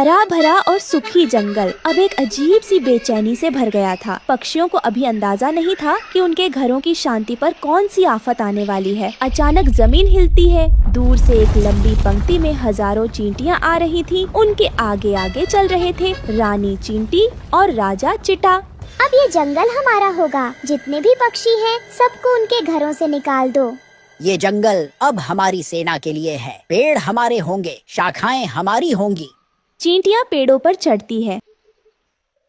हरा भरा और सुखी जंगल अब एक अजीब सी बेचैनी से भर गया था। पक्षियों को अभी अंदाजा नहीं था कि उनके घरों की शांति पर कौन सी आफत आने वाली है। अचानक जमीन हिलती है। दूर से एक लंबी पंक्ति में हजारों चींटियां आ रही थीं। उनके आगे आगे चल रहे थे रानी चींटी और राजा चिटा। अब ये जंगल हमारा होगा। जितने भी पक्षी हैं, सबको उनके घरों से निकाल दो। ये जंगल अब हमारी सेना के लिए है। पेड़ हमारे होंगे, शाखाएं हमारी होंगी। चींटियां पेड़ों पर चढ़ती है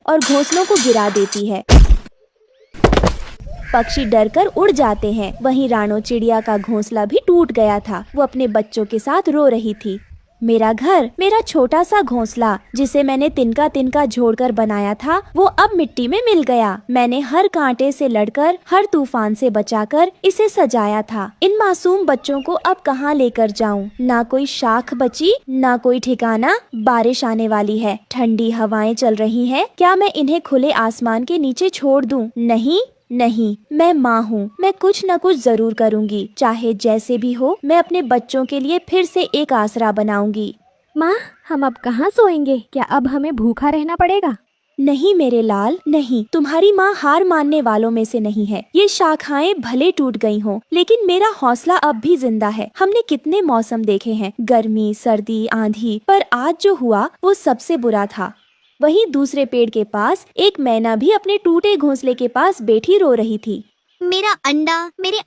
और घोंसलों को गिरा देती है। पक्षी डरकर उड़ जाते हैं। वहीं रानो चिड़िया का घोंसला भी टूट गया था। वो अपने बच्चों के साथ रो रही थी। मेरा घर, मेरा छोटा सा घोंसला जिसे मैंने तिनका तिनका जोड़कर बनाया था, वो अब मिट्टी में मिल गया। मैंने हर कांटे से लड़कर, हर तूफान से बचाकर इसे सजाया था। इन मासूम बच्चों को अब कहाँ लेकर जाऊं? ना कोई शाख बची, ना कोई ठिकाना। बारिश आने वाली है, ठंडी हवाएं चल रही हैं। क्या मैं इन्हें खुले आसमान के नीचे छोड़ दूं? नहीं नहीं, मैं माँ हूँ। मैं कुछ न कुछ जरूर करूँगी। चाहे जैसे भी हो, मैं अपने बच्चों के लिए फिर से एक आसरा बनाऊंगी। माँ, हम अब कहाँ सोएंगे? क्या अब हमें भूखा रहना पड़ेगा? नहीं मेरे लाल, नहीं। तुम्हारी माँ हार मानने वालों में से नहीं है। ये शाखाएं भले टूट गई हों, लेकिन मेरा हौसला अब भी जिंदा है। हमने कितने मौसम देखे हैं, गर्मी, सर्दी, आंधी, पर आज जो हुआ वो सबसे बुरा था। वहीं दूसरे पेड़ के पास एक मैना भी अपने टूटे घोंसले के पास बैठी रो रही थी। मेरे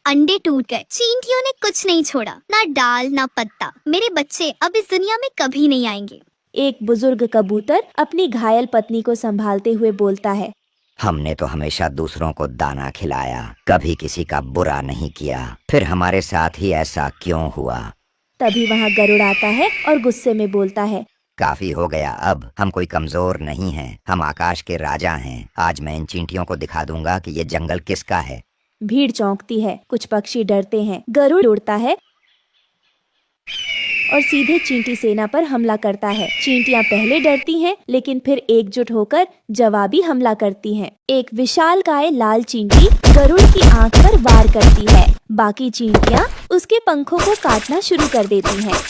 अंडे टूट गए। चींटियों ने कुछ नहीं छोड़ा, ना डाल ना पत्ता। मेरे बच्चे अब इस दुनिया में कभी नहीं आएंगे। एक बुजुर्ग कबूतर अपनी घायल पत्नी को संभालते हुए बोलता है। हमने तो हमेशा दूसरों को दाना खिलाया, कभी किसी का बुरा नहीं किया, फिर हमारे साथ ही ऐसा क्यों हुआ? तभी वहाँ गरुड़ आता है और गुस्से में बोलता है। काफी हो गया, अब हम कोई कमजोर नहीं हैं। हम आकाश के राजा हैं। आज मैं इन चींटियों को दिखा दूंगा कि ये जंगल किसका है। भीड़ चौंकती है, कुछ पक्षी डरते हैं। गरुड़ उड़ता है और सीधे चींटी सेना पर हमला करता है। चींटियां पहले डरती हैं, लेकिन फिर एकजुट होकर जवाबी हमला करती हैं। एक विशालकाय लाल चींटी गरुड़ की आंख पर वार करती है। बाकी चींटियां उसके पंखों को काटना शुरू कर देती हैं।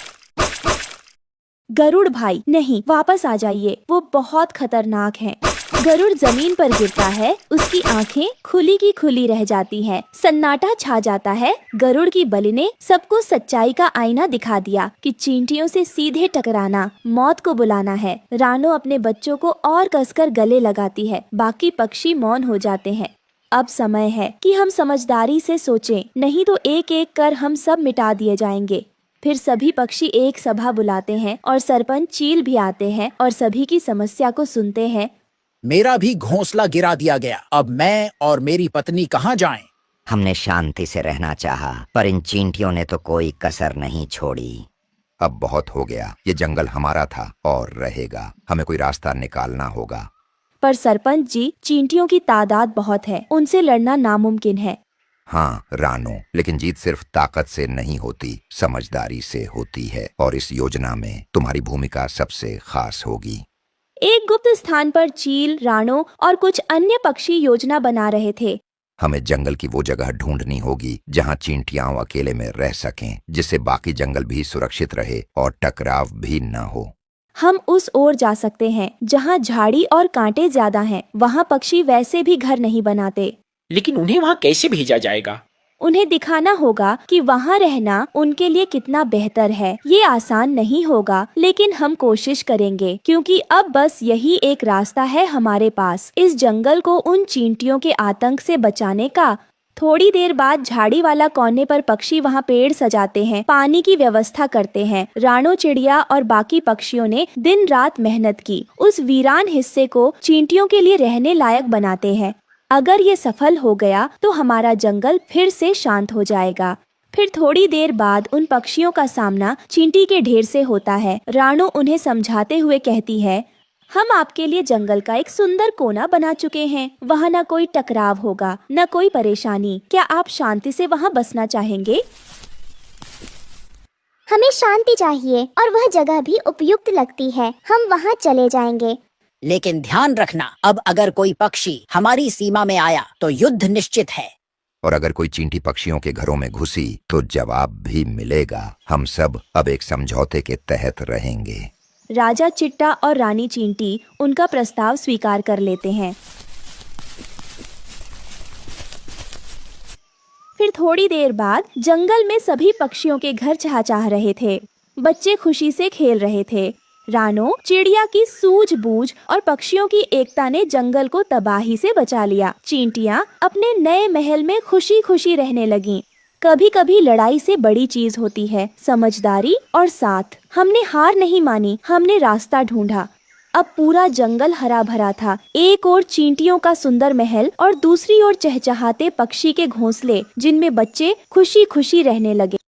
गरुड़ भाई, नहीं, वापस आ जाइए, वो बहुत खतरनाक हैं। गरुड़ जमीन पर गिरता है। उसकी आंखें खुली की खुली रह जाती हैं। सन्नाटा छा जाता है। गरुड़ की बलि ने सबको सच्चाई का आईना दिखा दिया कि चींटियों से सीधे टकराना मौत को बुलाना है। रानो अपने बच्चों को और कसकर गले लगाती है। बाकी पक्षी मौन हो जाते हैं। अब समय है कि हम समझदारी से सोचें, नहीं तो एक एक कर हम सब मिटा दिए जाएंगे। फिर सभी पक्षी एक सभा बुलाते हैं और सरपंच चील भी आते हैं और सभी की समस्या को सुनते हैं। मेरा भी घोंसला गिरा दिया गया। अब मैं और मेरी पत्नी कहाँ जाएं? हमने शांति से रहना चाहा, पर इन चींटियों ने तो कोई कसर नहीं छोड़ी। अब बहुत हो गया। ये जंगल हमारा था और रहेगा। हमें कोई रास्ता निकालना होगा। पर सरपंच जी, चींटियों की तादाद बहुत है, उनसे लड़ना नामुमकिन है। हाँ रानो, लेकिन जीत सिर्फ ताकत से नहीं होती, समझदारी से होती है। और इस योजना में तुम्हारी भूमिका सबसे खास होगी। एक गुप्त स्थान पर चील, रानो और कुछ अन्य पक्षी योजना बना रहे थे। हमें जंगल की वो जगह ढूंढनी होगी जहाँ चींटियां अकेले में रह सकें, जिससे बाकी जंगल भी सुरक्षित रहे और टकराव भी न हो। हम उस ओर जा सकते हैं जहाँ झाड़ी और कांटे ज्यादा हैं। वहाँ पक्षी वैसे भी घर नहीं बनाते। लेकिन उन्हें वहाँ कैसे भेजा जाएगा? उन्हें दिखाना होगा कि वहाँ रहना उनके लिए कितना बेहतर है। ये आसान नहीं होगा, लेकिन हम कोशिश करेंगे, क्योंकि अब बस यही एक रास्ता है हमारे पास, इस जंगल को उन चींटियों के आतंक से बचाने का। थोड़ी देर बाद झाड़ी वाला कोने पर पक्षी वहाँ पेड़ सजाते हैं, पानी की व्यवस्था करते हैं। रानो चिड़िया और बाकी पक्षियों ने दिन रात मेहनत की। उस वीरान हिस्से को चींटियों के लिए रहने लायक बनाते हैं। अगर ये सफल हो गया तो हमारा जंगल फिर से शांत हो जाएगा। फिर थोड़ी देर बाद उन पक्षियों का सामना चींटी के ढेर से होता है। रानो उन्हें समझाते हुए कहती है, हम आपके लिए जंगल का एक सुंदर कोना बना चुके हैं। वहाँ न कोई टकराव होगा, न कोई परेशानी। क्या आप शांति से वहाँ बसना चाहेंगे? हमें शांति चाहिए और वह जगह भी उपयुक्त लगती है। हम वहाँ चले जाएंगे। लेकिन ध्यान रखना, अब अगर कोई पक्षी हमारी सीमा में आया तो युद्ध निश्चित है। और अगर कोई चींटी पक्षियों के घरों में घुसी तो जवाब भी मिलेगा। हम सब अब एक समझौते के तहत रहेंगे। राजा चिट्टा और रानी चींटी उनका प्रस्ताव स्वीकार कर लेते हैं। फिर थोड़ी देर बाद जंगल में सभी पक्षियों के घर चहचहा रहे थे। बच्चे खुशी से खेल रहे थे। रानो, चिड़िया की सूझबूझ और पक्षियों की एकता ने जंगल को तबाही से बचा लिया। चींटियां अपने नए महल में खुशी खुशी रहने लगीं। कभी कभी लड़ाई से बड़ी चीज होती है समझदारी और साथ। हमने हार नहीं मानी, हमने रास्ता ढूंढा। अब पूरा जंगल हरा भरा था। एक ओर चींटियों का सुंदर महल और दूसरी ओर चहचहाते पक्षी के घोंसले जिनमें बच्चे खुशी खुशी रहने लगे।